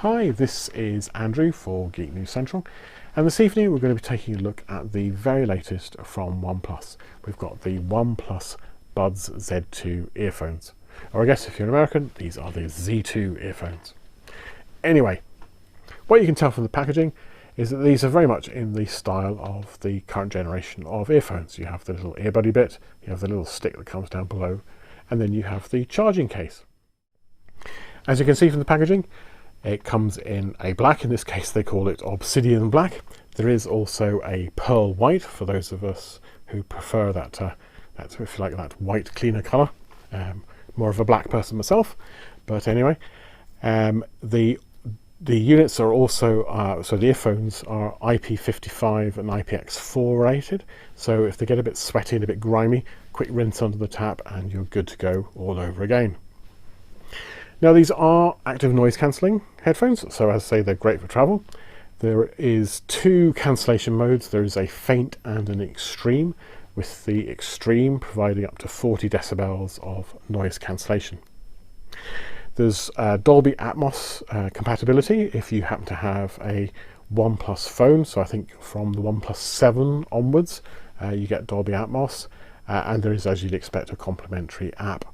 Hi, this is Andrew for Geek News Central, and this evening we're going to be taking a look at the very latest from OnePlus. We've got the OnePlus Buds Z2 earphones, or I guess if you're an American, these are the Z2 earphones. Anyway, what you can tell from the packaging is that these are very much in the style of the current generation of earphones. You have the little earbuddy bit, you have the little stick that comes down below, and then you have the charging case. As you can see from the packaging, it comes in a black. In this case they call it obsidian black. There is also a pearl white for those of us who prefer that, if you like, that white cleaner colour. More of a black person myself, but anyway, the units are also, so the earphones are IP55 and IPX4 rated, so if they get a bit sweaty and a bit grimy, quick rinse under the tap and you're good to go all over again. Now these are active noise cancelling headphones, so as I say, they're great for travel. There is two cancellation modes. There is a faint and an extreme, with the extreme providing up to 40 decibels of noise cancellation. There's Dolby Atmos compatibility if you happen to have a OnePlus phone, so I think from the OnePlus 7 onwards you get Dolby Atmos, and there is, as you'd expect, a complimentary app.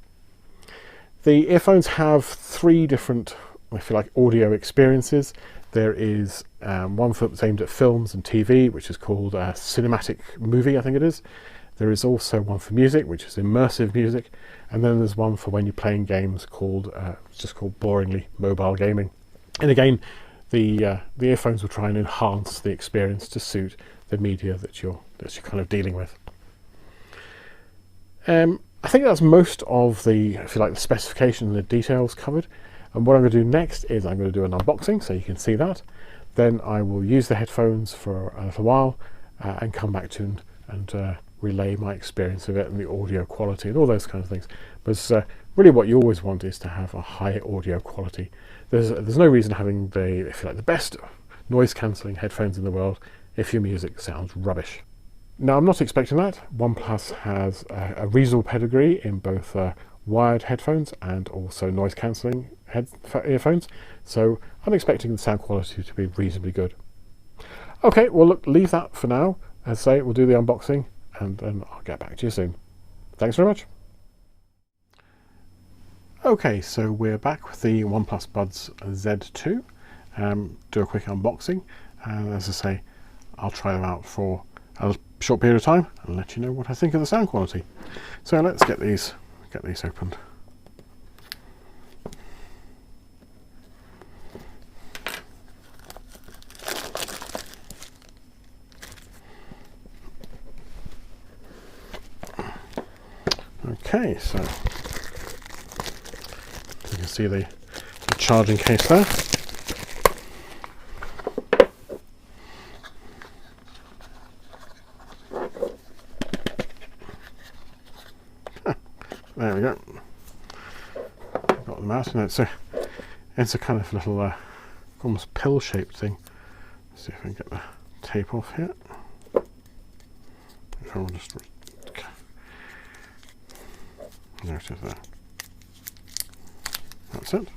The earphones have three different, if you like, audio experiences. There is one that's aimed at films and TV, which is called Cinematic Movie, I think it is. There is also one for music, which is immersive music, and then there's one for when you're playing games called, it's just called boringly mobile gaming. And again, the earphones will try and enhance the experience to suit the media that you're kind of dealing with. I think that's most of the, if you like, the specification and the details covered. And what I'm going to do next is I'm going to do an unboxing so you can see that. Then I will use the headphones for a little while and come back to and relay my experience of it and the audio quality and all those kind of things. But really what you always want is to have a high audio quality. There's no reason having the, if you like, the best noise cancelling headphones in the world if your music sounds rubbish. Now, I'm not expecting that. OnePlus has a reasonable pedigree in both wired headphones and also noise cancelling earphones, so I'm expecting the sound quality to be reasonably good. Okay, well look, leave that for now. As I say, we'll do the unboxing and then I'll get back to you soon. Thanks very much. Okay, so we're back with the OnePlus Buds Z2. Do a quick unboxing, and as I say, I'll try them out for a short period of time and let you know what I think of the sound quality. So let's get these opened. Okay, so you can see the charging case there. There we go. Got them out, and it's a kind of little, almost pill-shaped thing. Let's see if I can get the tape off here. If I will just, there it is there. That's it.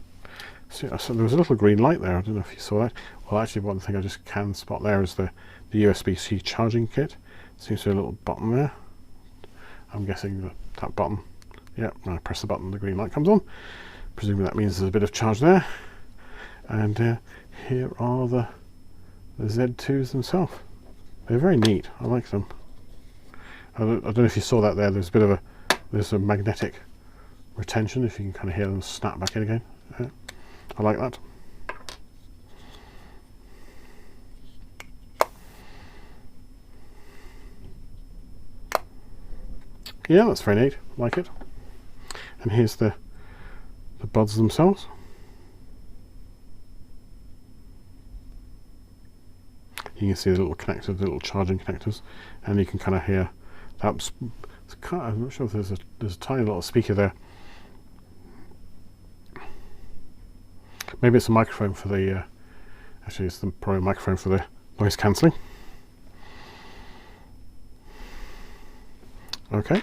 See, so there was a little green light there. I don't know if you saw that. Well, actually, one thing I just can spot there is the Usbc Charging Kit. Seems to be a little button there. I'm guessing that button. Yeah, when I press the button, the green light comes on. Presumably that means there's a bit of charge there. And here are the Z2s themselves. They're very neat. I like them. I don't know if you saw that there. There's a bit of there's a magnetic retention. If you can kind of hear them snap back in again. Yeah, I like that. Yeah, that's very neat. I like it. And here's the buds themselves. You can see the little connectors, the little charging connectors, and you can kind of hear that. I'm not sure if there's a tiny little speaker there. Maybe it's a microphone for the. Actually, it's probably a microphone for the noise cancelling. Okay.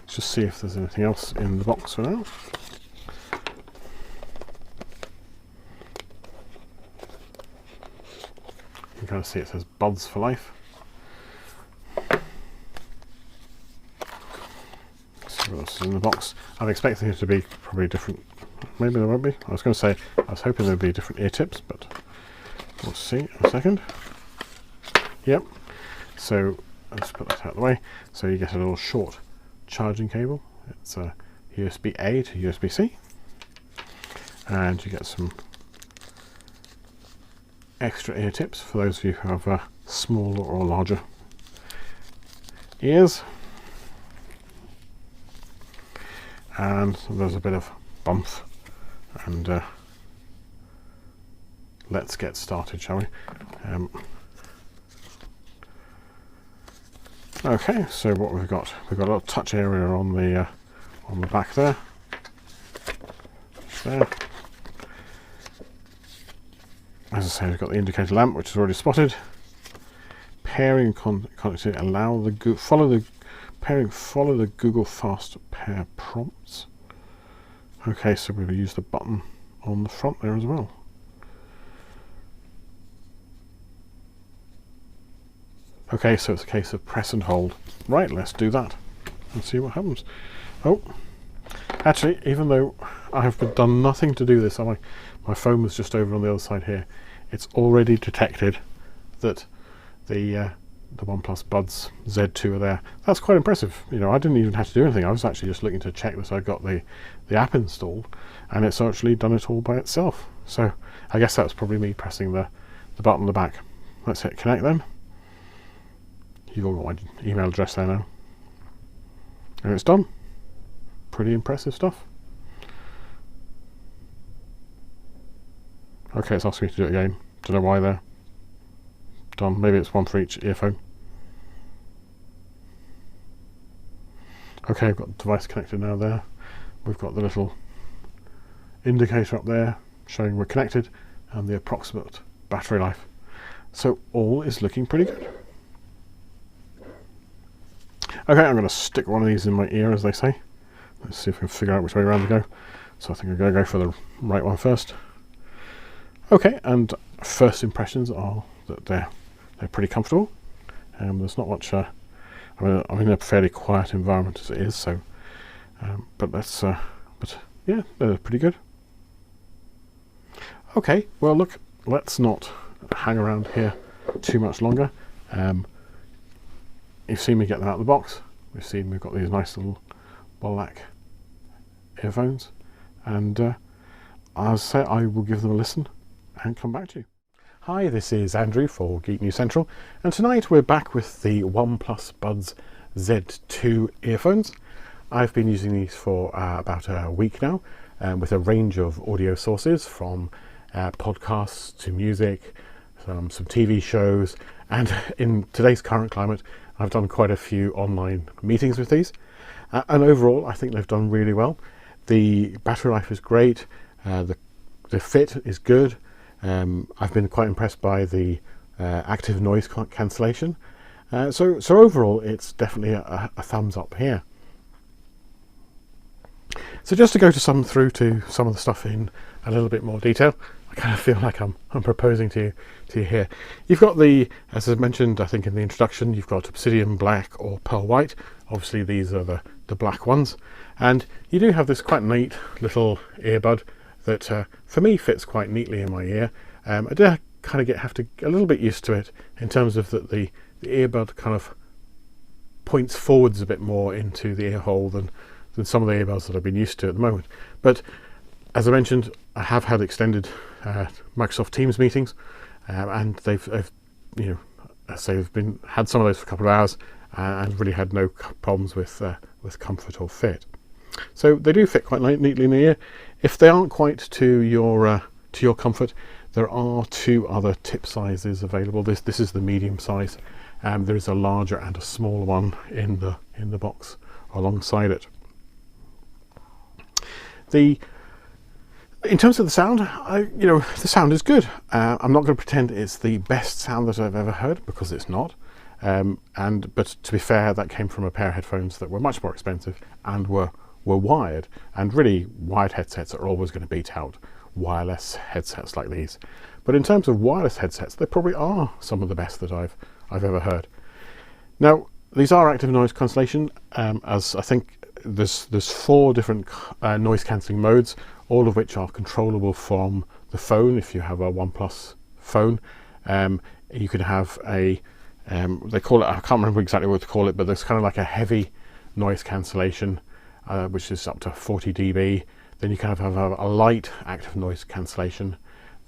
Let's just see if there's anything else in the box for now. can kind of see it says Buds for life. Let's see what else is in the box. I'm expecting it to be probably different. Maybe there won't be. I was going to say, I was hoping there'd be different ear tips, but we'll see in a second. Yep. So let's put that out of the way. So you get a little short charging cable. It's a USB-A to USB-C. And you get some extra ear tips for those of you who have smaller or larger ears. And there's a bit of bump, and let's get started, shall we? Okay, so what we've got a little touch area on the back there. There. As I say, we've got the indicator lamp, which is already spotted. Pairing connectivity, follow the Google Fast Pair prompts. Okay, so we'll use the button on the front there as well. Okay, so it's a case of press and hold. Right, let's do that and see what happens. Oh, actually, even though I have done nothing to do this, my phone was just over on the other side here, it's already detected that the OnePlus Buds Z2 are there. That's quite impressive. You know, I didn't even have to do anything. I was actually just looking to check that I got the app installed, and it's actually done it all by itself. So I guess that's probably me pressing the button on the back. Let's hit connect then. You've all got my email address there now. And it's done. Pretty impressive stuff. Okay, it's asking me to do it again. Don't know why there. Done. Maybe it's one for each earphone. Okay, I've got the device connected now there. We've got the little indicator up there showing we're connected and the approximate battery life. So all is looking pretty good. Okay, I'm going to stick one of these in my ear, as they say. Let's see if we can figure out which way around to go. So I think I'm going to go for the right one first. Okay, and first impressions are that they're pretty comfortable. There's not much. I'm in a fairly quiet environment as it is, so. But yeah, they're pretty good. Okay, well look, let's not hang around here too much longer. You've seen me get them out of the box. We've got these nice little black earphones, and I'll say I will give them a listen and come back to you. Hi, this is Andrew for Geek News Central, and tonight we're back with the OnePlus Buds Z2 earphones. I've been using these for about a week now, with a range of audio sources, from podcasts to music, some TV shows, and in today's current climate, I've done quite a few online meetings with these, and overall I think they've done really well. The battery life is great, the fit is good. I've been quite impressed by the active noise cancellation. So overall, it's definitely a thumbs up here. So just to go through to some of the stuff in a little bit more detail, I kind of feel like I'm proposing to you here. You've got as I mentioned, I think in the introduction, you've got obsidian black or pearl white. Obviously, these are the black ones, and you do have this quite neat little earbud that for me fits quite neatly in my ear. I do kind of have to get a little bit used to it in terms of that the earbud kind of points forwards a bit more into the ear hole than some of the earbuds that I've been used to at the moment. But as I mentioned, I have had extended Microsoft Teams meetings, and they've you know, as I say, they've had some of those for a couple of hours and really had no problems with comfort or fit. So they do fit quite neatly in the ear. If they aren't quite to your comfort, there are two other tip sizes available. This is the medium size. There is a larger and a smaller one in the box alongside it. In terms of the sound, the sound is good. I'm not going to pretend it's the best sound that I've ever heard, because it's not. But to be fair, that came from a pair of headphones that were much more expensive and were wired. And really, wired headsets are always going to beat out wireless headsets like these. But in terms of wireless headsets, they probably are some of the best that I've ever heard. Now, these are active noise cancellation, as I think there's 4 different noise cancelling modes, all of which are controllable from the phone. If you have a OnePlus phone, you can have a they call it, I can't remember exactly what to call it, but there's kind of like a heavy noise cancellation, which is up to 40 dB. Then you kind of have a light active noise cancellation.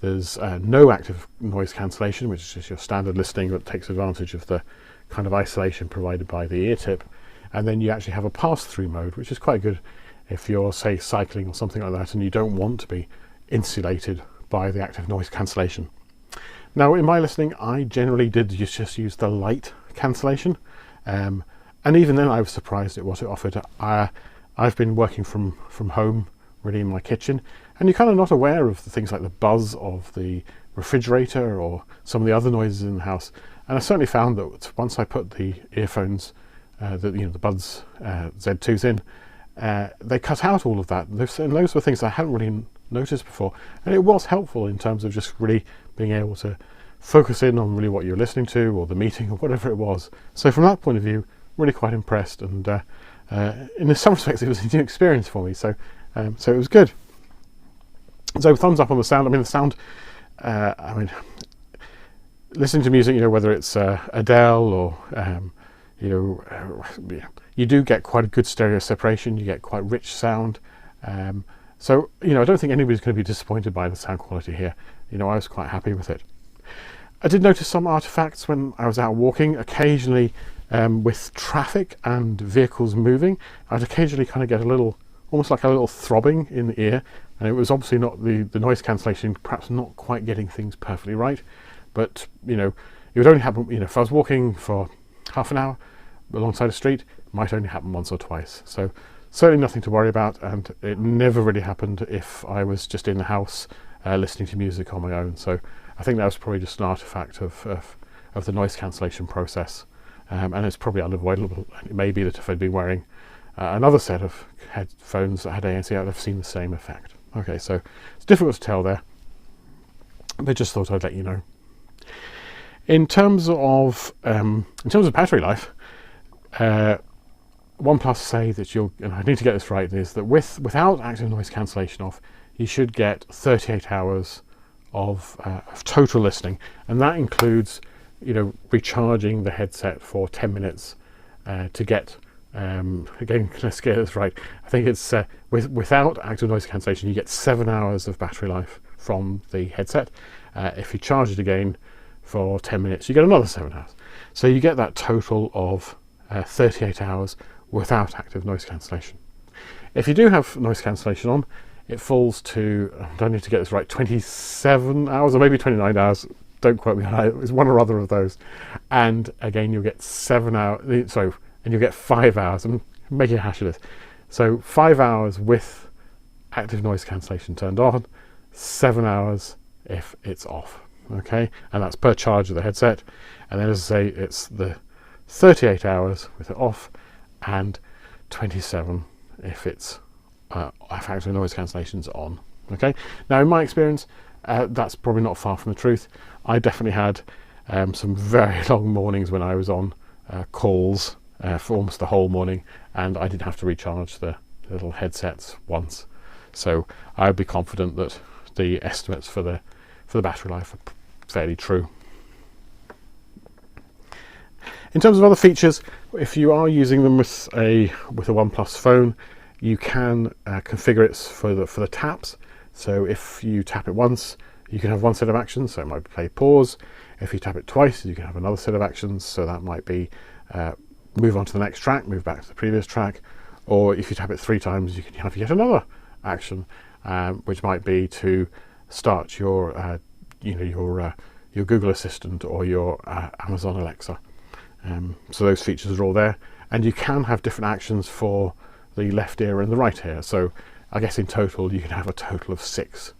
There's no active noise cancellation, which is just your standard listening that takes advantage of the kind of isolation provided by the ear tip. And then you actually have a pass-through mode, which is quite good if you're, say, cycling or something like that and you don't want to be insulated by the active noise cancellation. Now, in my listening, I generally did just use the light cancellation, and even then I was surprised at what it offered. I've been working from home, really, in my kitchen, and you're kind of not aware of the things like the buzz of the refrigerator or some of the other noises in the house. And I certainly found that once I put the earphones, the Buds Z2s in, they cut out all of that. And those were things I hadn't really noticed before, and it was helpful in terms of just really being able to focus in on really what you're listening to, or the meeting, or whatever it was. So from that point of view, really quite impressed, and in some respects it was a new experience for me, so it was good. So thumbs up on the sound. I mean, the sound, listening to music, whether it's Adele or you do get quite a good stereo separation. You get quite rich sound. So I don't think anybody's going to be disappointed by the sound quality here. I was quite happy with it. I did notice some artifacts when I was out walking. Occasionally, with traffic and vehicles moving, I'd occasionally kind of get almost like a little throbbing in the ear, and it was obviously not the noise cancellation, perhaps not quite getting things perfectly right. But it would only happen, if I was walking for half an hour alongside a street, it might only happen once or twice. So certainly nothing to worry about, and it never really happened if I was just in the house listening to music on my own. So I think that was probably just an artifact of the noise cancellation process, and it's probably unavoidable. It may be that if I'd been wearing another set of headphones that had ANC, I'd have seen the same effect. Okay, so it's difficult to tell there, but just thought I'd let you know. In terms of battery life, OnePlus say that and I need to get this right, is that without active noise cancellation off, you should get 38 hours of total listening, and that includes recharging the headset for 10 minutes to get again, let's get this right. I think it's without active noise cancellation, you get 7 hours of battery life from the headset. If you charge it again for 10 minutes, you get another 7 hours. So you get that total of 38 hours without active noise cancellation. If you do have noise cancellation on, it falls to, I need to get this right, 27 hours or maybe 29 hours. Don't quote me on it. It's one or other of those. And again, you'll get 7 hours. So, and you'll get 5 hours. I'm making a hash of this. So 5 hours with active noise cancellation turned on, 7 hours if it's off. Okay, and that's per charge of the headset. And then, as I say, it's the 38 hours with it off, and 27 if it's active noise cancellation's on. Okay, now in my experience, that's probably not far from the truth. I definitely had some very long mornings when I was on calls for almost the whole morning, and I did have to recharge the little headsets once. So I would be confident that the estimates for the battery life are fairly true. In terms of other features, if you are using them with a OnePlus phone, you can configure it for the taps. So if you tap it once, you can have one set of actions, so it might be play pause. If you tap it twice, you can have another set of actions, so that might be move on to the next track, move back to the previous track. Or if you tap it 3 times, you can have yet another action, which might be to start your Google Assistant or your Amazon Alexa. So those features are all there, and you can have different actions for the left ear and the right ear. So I guess in total you can have a total of 6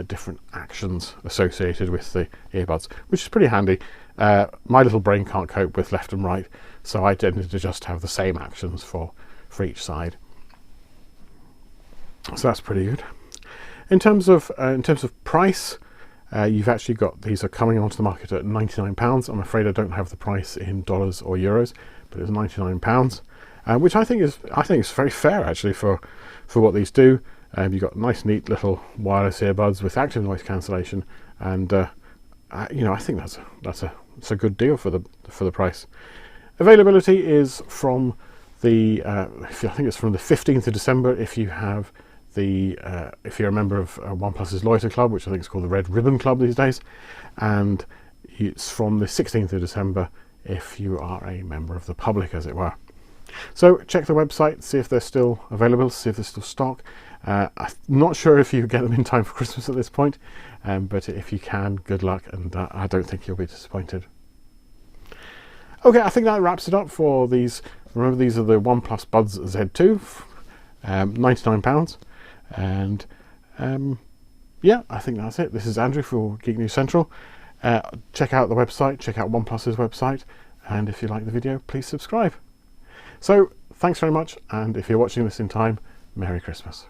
different actions associated with the earbuds, which is pretty handy. My little brain can't cope with left and right, so I tended to just have the same actions for each side. So that's pretty good. In terms of price, you've actually got, these are coming onto the market at £99. I'm afraid I don't have the price in dollars or euros, but it's £99, which I think is very fair actually for what these do. You've got nice, neat little wireless earbuds with active noise cancellation, and you know, I think that's a good deal for the price. Availability is from the I think it's from the 15th of December if you have the if you're a member of OnePlus's Loyalty Club, which I think is called the Red Ribbon Club these days, and it's from the 16th of December if you are a member of the public, as it were. So check the website, see if they're still available, see if there's still stock. I'm not sure if you get them in time for Christmas at this point, but if you can, good luck, and I don't think you'll be disappointed. Okay, I think that wraps it up for these. Remember, these are the OnePlus Buds Z2, £99, and yeah, I think that's it. This is Andrew for Geek News Central. Check out the website, check out OnePlus's website, and if you like the video, please subscribe. So, thanks very much, and if you're watching this in time, Merry Christmas.